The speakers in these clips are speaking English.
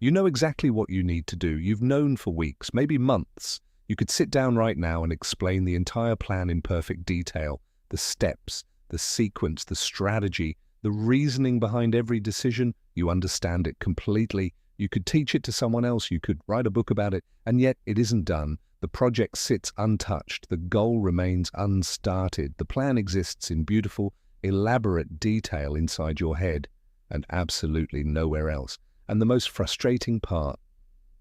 You know exactly what you need to do. You've known for weeks, maybe months. You could sit down right now and explain the entire plan in perfect detail, the steps, the sequence, the strategy, the reasoning behind every decision. You understand it completely. You could teach it to someone else. You could write a book about it, and yet it isn't done. The project sits untouched. The goal remains unstarted. The plan exists in beautiful, elaborate detail inside your head and absolutely nowhere else. And the most frustrating part,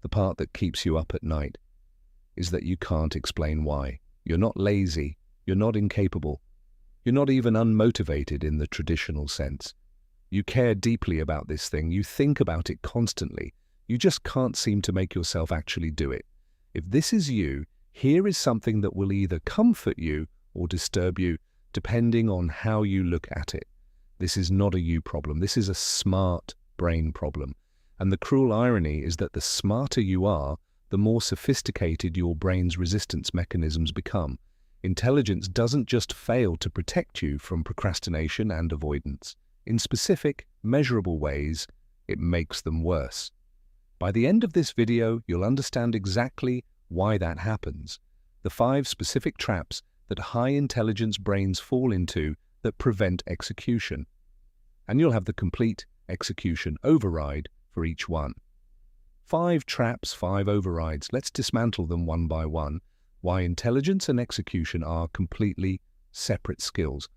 the part that keeps you up at night, is that you can't explain why. You're not lazy. You're not incapable. You're not even unmotivated in the traditional sense. You care deeply about this thing. You think about it constantly. You just can't seem to make yourself actually do it. If this is you, here is something that will either comfort you or disturb you, depending on how you look at it. This is not a you problem. This is a smart brain problem. And the cruel irony is that the smarter you are, the more sophisticated your brain's resistance mechanisms become. Intelligence doesn't just fail to protect you from procrastination and avoidance. In specific, measurable ways, it makes them worse. By the end of this video, you'll understand exactly why that happens. The 5 specific traps that high-intelligence brains fall into that prevent execution. And you'll have the complete execution override for each one. 5 traps, 5 overrides. Let's dismantle them one by one. Why intelligence and execution are completely separate skills.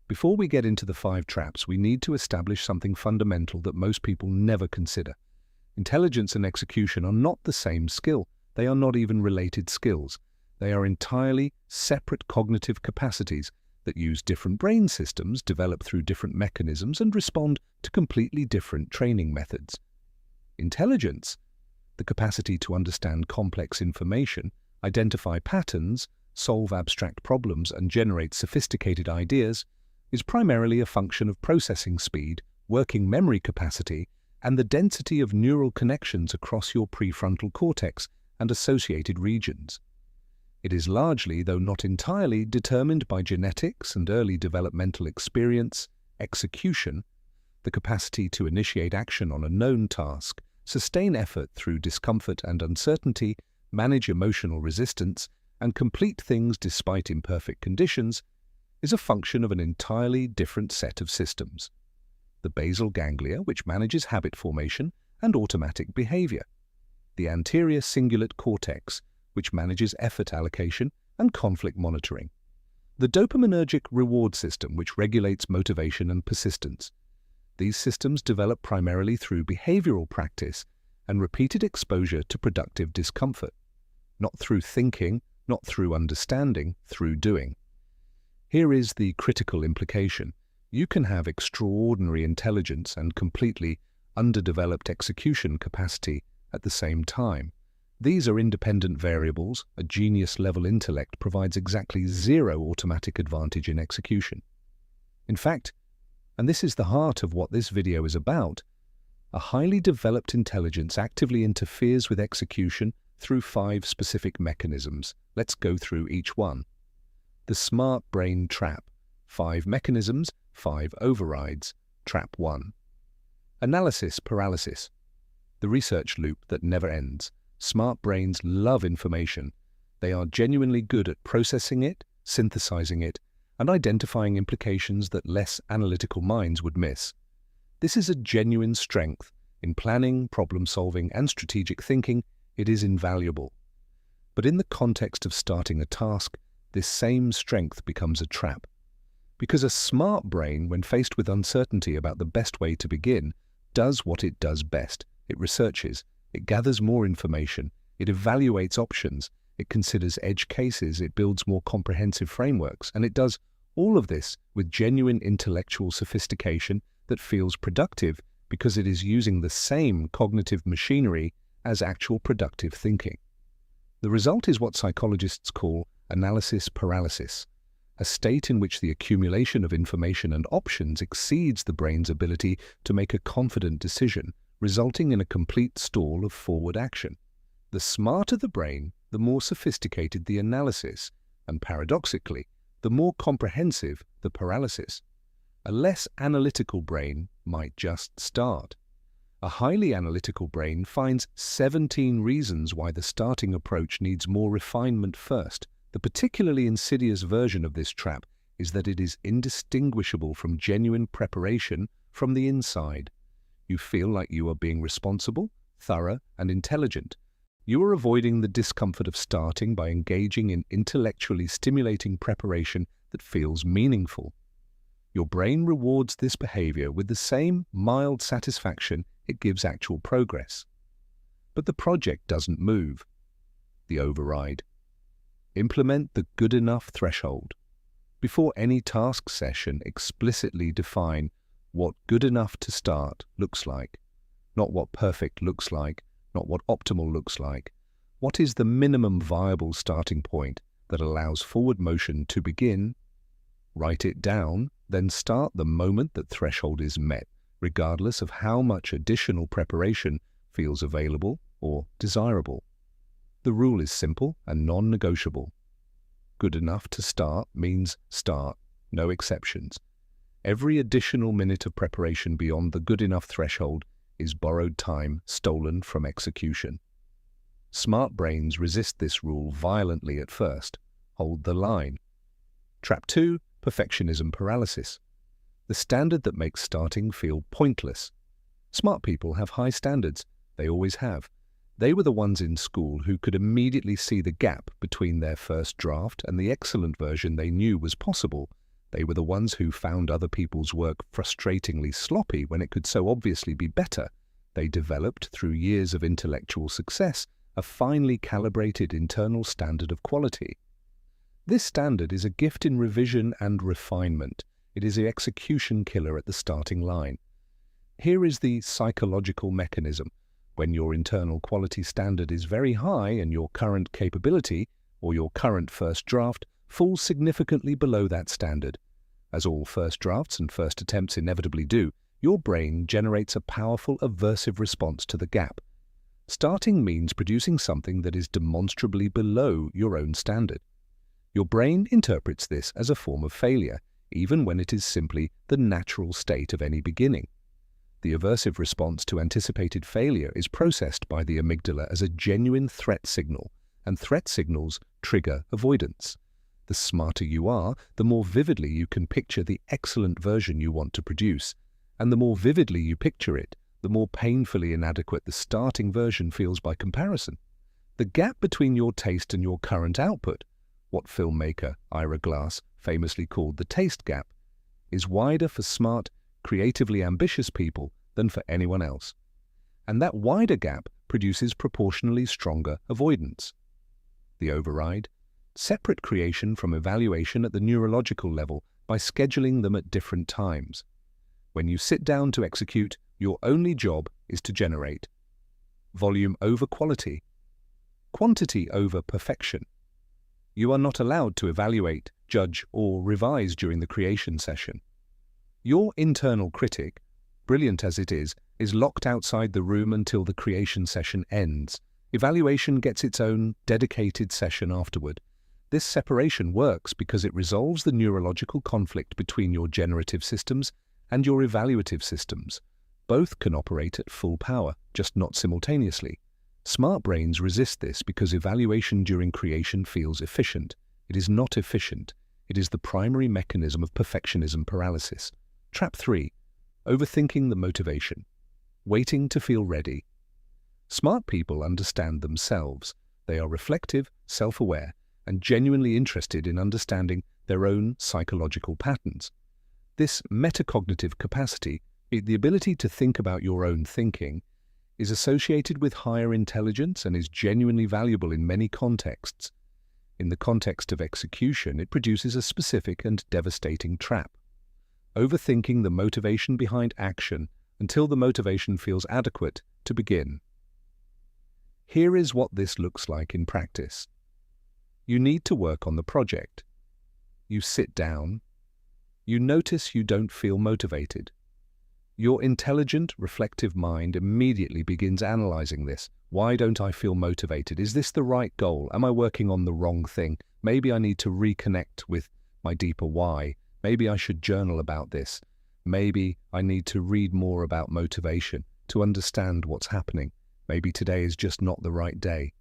Before we get into the 5 traps, we need to establish something fundamental that most people never consider. Intelligence and execution are not the same skill. They are not even related skills. They are entirely separate cognitive capacities that use different brain systems, develop through different mechanisms, and respond to completely different training methods. Intelligence, the capacity to understand complex information, identify patterns, solve abstract problems, and generate sophisticated ideas, is primarily a function of processing speed, working memory capacity, and the density of neural connections across your prefrontal cortex and associated regions. It is largely, though not entirely, determined by genetics and early developmental experience. Execution, the capacity to initiate action on a known task, sustain effort through discomfort and uncertainty, manage emotional resistance, and complete things despite imperfect conditions, is a function of an entirely different set of systems. The basal ganglia, which manages habit formation and automatic behavior. The anterior cingulate cortex, which manages effort allocation and conflict monitoring. The dopaminergic reward system, which regulates motivation and persistence. These systems develop primarily through behavioral practice and repeated exposure to productive discomfort. Not through thinking, not through understanding, through doing. Here is the critical implication. You can have extraordinary intelligence and completely underdeveloped execution capacity at the same time. These are independent variables. A genius-level intellect provides exactly 0 automatic advantage in execution. In fact, and this is the heart of what this video is about, a highly developed intelligence actively interferes with execution through 5 specific mechanisms. Let's go through each one. The smart brain trap. 5 mechanisms, 5 overrides. Trap 1. Analysis paralysis. The research loop that never ends. Smart brains love information. They are genuinely good at processing it, synthesizing it, and identifying implications that less analytical minds would miss. This is a genuine strength. In planning, problem-solving, and strategic thinking, it is invaluable. But in the context of starting a task, this same strength becomes a trap. Because a smart brain, when faced with uncertainty about the best way to begin, does what it does best. It researches, it gathers more information, it evaluates options, it considers edge cases, it builds more comprehensive frameworks, and it does all of this with genuine intellectual sophistication that feels productive because it is using the same cognitive machinery as actual productive thinking. The result is what psychologists call analysis paralysis, a state in which the accumulation of information and options exceeds the brain's ability to make a confident decision, resulting in a complete stall of forward action. The smarter the brain, the more sophisticated the analysis, and paradoxically, the more comprehensive the paralysis. A less analytical brain might just start. A highly analytical brain finds 17 reasons why the starting approach needs more refinement first. The particularly insidious version of this trap is that it is indistinguishable from genuine preparation from the inside. You feel like you are being responsible, thorough, and intelligent. You are avoiding the discomfort of starting by engaging in intellectually stimulating preparation that feels meaningful. Your brain rewards this behavior with the same mild satisfaction it gives actual progress. But the project doesn't move. The override. Implement the good enough threshold. Before any task session, explicitly define what good enough to start looks like. Not what perfect looks like, not what optimal looks like. What is the minimum viable starting point that allows forward motion to begin? Write it down, then start the moment that threshold is met, regardless of how much additional preparation feels available or desirable. The rule is simple and non-negotiable. Good enough to start means start, no exceptions. Every additional minute of preparation beyond the good enough threshold is borrowed time stolen from execution. Smart brains resist this rule violently at first. Hold the line. Trap 2. Perfectionism paralysis. The standard that makes starting feel pointless. Smart people have high standards. They always have. They were the ones in school who could immediately see the gap between their first draft and the excellent version they knew was possible. They were the ones who found other people's work frustratingly sloppy when it could so obviously be better. They developed, through years of intellectual success, a finely calibrated internal standard of quality. This standard is a gift in revision and refinement. It is the execution killer at the starting line. Here is the psychological mechanism. When your internal quality standard is very high and your current capability, or your current first draft, falls significantly below that standard. As all first drafts and first attempts inevitably do, your brain generates a powerful aversive response to the gap. Starting means producing something that is demonstrably below your own standard. Your brain interprets this as a form of failure, even when it is simply the natural state of any beginning. The aversive response to anticipated failure is processed by the amygdala as a genuine threat signal, and threat signals trigger avoidance. The smarter you are, the more vividly you can picture the excellent version you want to produce, and the more vividly you picture it, the more painfully inadequate the starting version feels by comparison. The gap between your taste and your current output, what filmmaker Ira Glass famously called the taste gap, is wider for smart, creatively ambitious people than for anyone else. And that wider gap produces proportionally stronger avoidance. The override. Separate creation from evaluation at the neurological level by scheduling them at different times. When you sit down to execute, your only job is to generate. Volume over quality. Quantity over perfection. You are not allowed to evaluate, judge, or revise during the creation session. Your internal critic, brilliant as it is locked outside the room until the creation session ends. Evaluation gets its own dedicated session afterward. This separation works because it resolves the neurological conflict between your generative systems and your evaluative systems. Both can operate at full power, just not simultaneously. Smart brains resist this because evaluation during creation feels efficient. It is not efficient. It is the primary mechanism of perfectionism paralysis. Trap 3. Overthinking the motivation. Waiting to feel ready. Smart people understand themselves. They are reflective, self-aware, and genuinely interested in understanding their own psychological patterns. This metacognitive capacity, the ability to think about your own thinking, is associated with higher intelligence and is genuinely valuable in many contexts. In the context of execution, it produces a specific and devastating trap. Overthinking the motivation behind action until the motivation feels adequate to begin. Here is what this looks like in practice. You need to work on the project. You sit down. You notice you don't feel motivated. Your intelligent, reflective mind immediately begins analyzing this. Why don't I feel motivated? Is this the right goal? Am I working on the wrong thing? Maybe I need to reconnect with my deeper why. Maybe I should journal about this. Maybe I need to read more about motivation. to understand what's happening. Maybe today is just not the right day.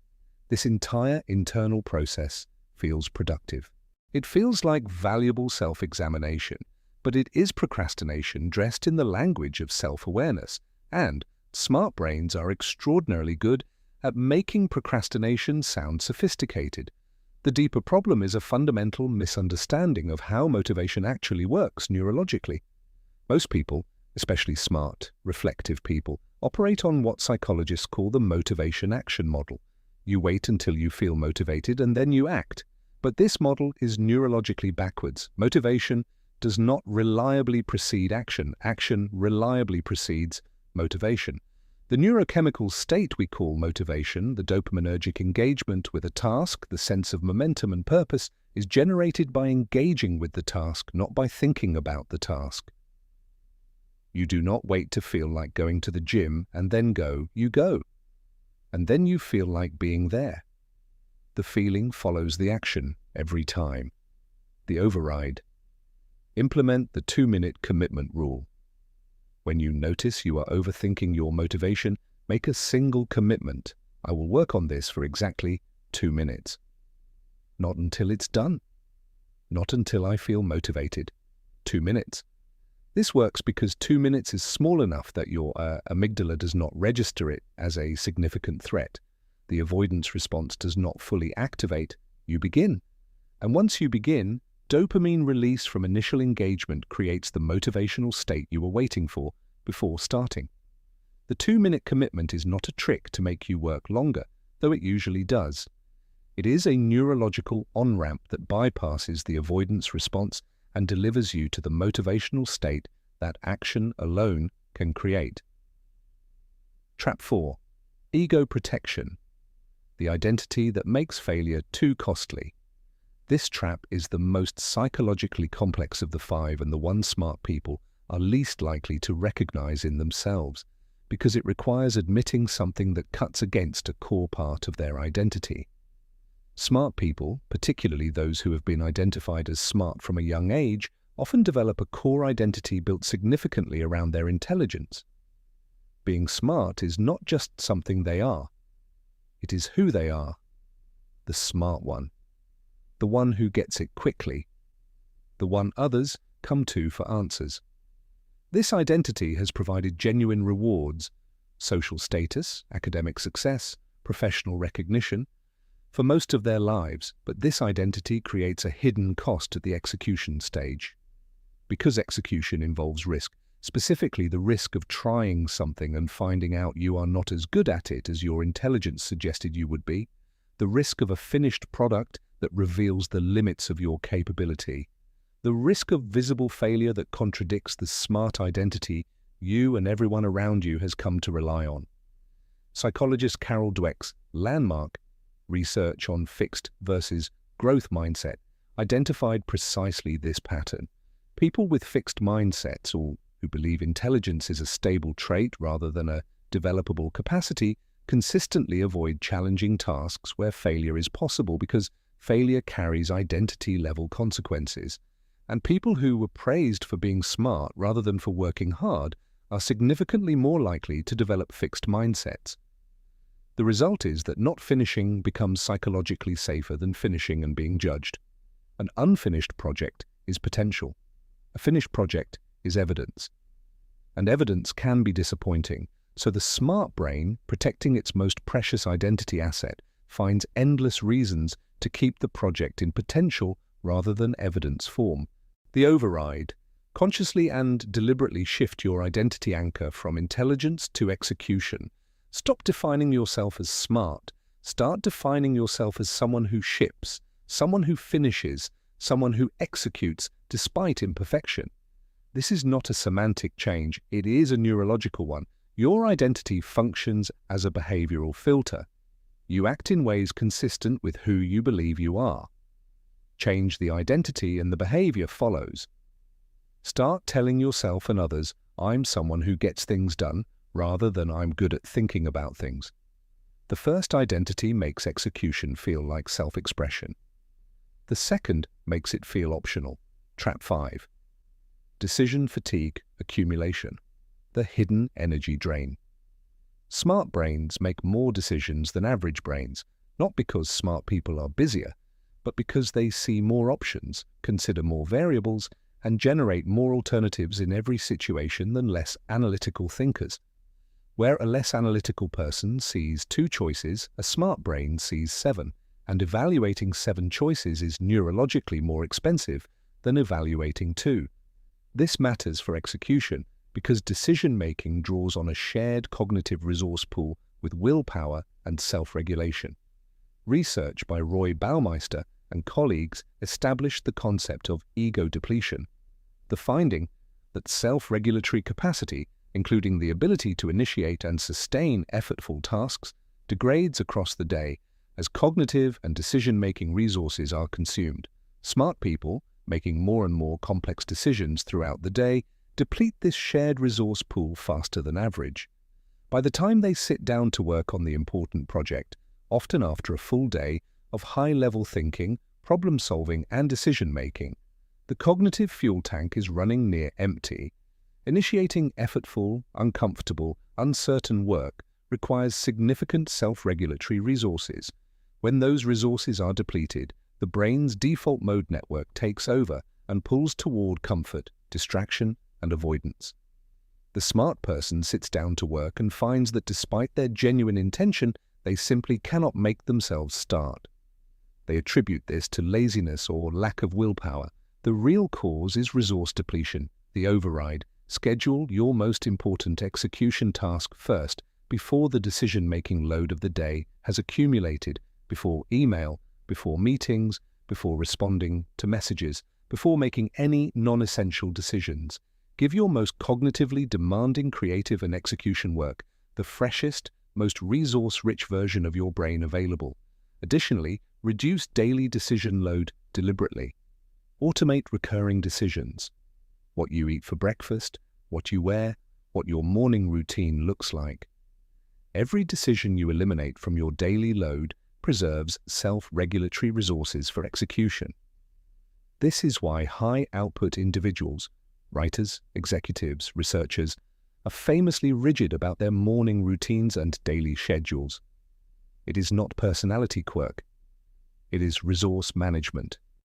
This entire internal process feels productive. It feels like valuable self-examination, but it is procrastination dressed in the language of self-awareness, and smart brains are extraordinarily good at making procrastination sound sophisticated. The deeper problem is a fundamental misunderstanding of how motivation actually works neurologically. Most people, especially smart, reflective people, operate on what psychologists call the motivation-action model. You wait until you feel motivated and then you act. But this model is neurologically backwards. Motivation does not reliably precede action. Action reliably precedes motivation. The neurochemical state we call motivation, the dopaminergic engagement with a task, the sense of momentum and purpose, is generated by engaging with the task, not by thinking about the task. You do not wait to feel like going to the gym and then go, you go. And then you feel like being there. The feeling follows the action every time. The override. Implement the 2-minute commitment rule. When you notice you are overthinking your motivation, make a single commitment. I will work on this for exactly 2 minutes. Not until it's done. Not until I feel motivated. 2 minutes. This works because 2 minutes is small enough that your amygdala does not register it as a significant threat. The avoidance response does not fully activate. You begin. And once you begin, dopamine release from initial engagement creates the motivational state you were waiting for before starting. The 2-minute commitment is not a trick to make you work longer, though it usually does. It is a neurological on-ramp that bypasses the avoidance response and delivers you to the motivational state that action alone can create. Trap 4. Ego protection. The identity that makes failure too costly. This trap is the most psychologically complex of the 5 and the one smart people are least likely to recognize in themselves, because it requires admitting something that cuts against a core part of their identity. Smart people, particularly those who have been identified as smart from a young age, often develop a core identity built significantly around their intelligence. Being smart is not just something they are. It is who they are. The smart one. The one who gets it quickly. The one others come to for answers. This identity has provided genuine rewards, social status, academic success, professional recognition, for most of their lives, but this identity creates a hidden cost at the execution stage. Because execution involves risk, specifically the risk of trying something and finding out you are not as good at it as your intelligence suggested you would be, the risk of a finished product that reveals the limits of your capability, the risk of visible failure that contradicts the smart identity you and everyone around you has come to rely on. Psychologist Carol Dweck's landmark research on fixed versus growth mindset identified precisely this pattern. People with fixed mindsets, or who believe intelligence is a stable trait rather than a developable capacity, consistently avoid challenging tasks where failure is possible because failure carries identity-level consequences. And people who were praised for being smart rather than for working hard are significantly more likely to develop fixed mindsets. The result is that not finishing becomes psychologically safer than finishing and being judged. An unfinished project is potential. A finished project is evidence. And evidence can be disappointing, so the smart brain, protecting its most precious identity asset, finds endless reasons to keep the project in potential rather than evidence form. The override. Consciously and deliberately shift your identity anchor from intelligence to execution. Stop defining yourself as smart. Start defining yourself as someone who ships, someone who finishes, someone who executes despite imperfection. This is not a semantic change, it is a neurological one. Your identity functions as a behavioral filter. You act in ways consistent with who you believe you are. Change the identity and the behavior follows. Start telling yourself and others, I'm someone who gets things done, rather than I'm good at thinking about things. The first identity makes execution feel like self-expression. The second makes it feel optional. Trap 5. Decision fatigue accumulation. The hidden energy drain. Smart brains make more decisions than average brains, not because smart people are busier, but because they see more options, consider more variables, and generate more alternatives in every situation than less analytical thinkers. Where a less analytical person sees 2 choices, a smart brain sees 7, and evaluating 7 choices is neurologically more expensive than evaluating 2. This matters for execution because decision-making draws on a shared cognitive resource pool with willpower and self-regulation. Research by Roy Baumeister and colleagues established the concept of ego depletion. The finding that self-regulatory capacity, including the ability to initiate and sustain effortful tasks, degrades across the day as cognitive and decision-making resources are consumed. Smart people, making more and more complex decisions throughout the day, deplete this shared resource pool faster than average. By the time they sit down to work on the important project, often after a full day of high-level thinking, problem-solving, and decision-making, the cognitive fuel tank is running near empty. Initiating effortful, uncomfortable, uncertain work requires significant self-regulatory resources. When those resources are depleted, the brain's default mode network takes over and pulls toward comfort, distraction, and avoidance. The smart person sits down to work and finds that despite their genuine intention, they simply cannot make themselves start. They attribute this to laziness or lack of willpower. The real cause is resource depletion, the override. Schedule your most important execution task first before the decision-making load of the day has accumulated, before email, before meetings, before responding to messages, before making any non-essential decisions. Give your most cognitively demanding creative and execution work the freshest, most resource-rich version of your brain available. Additionally, reduce daily decision load deliberately. Automate recurring decisions. What you eat for breakfast, what you wear, what your morning routine looks like. Every decision you eliminate from your daily load preserves self-regulatory resources for execution. This is why high-output individuals, writers, executives, researchers, are famously rigid about their morning routines and daily schedules. It is not personality quirk. It is resource management.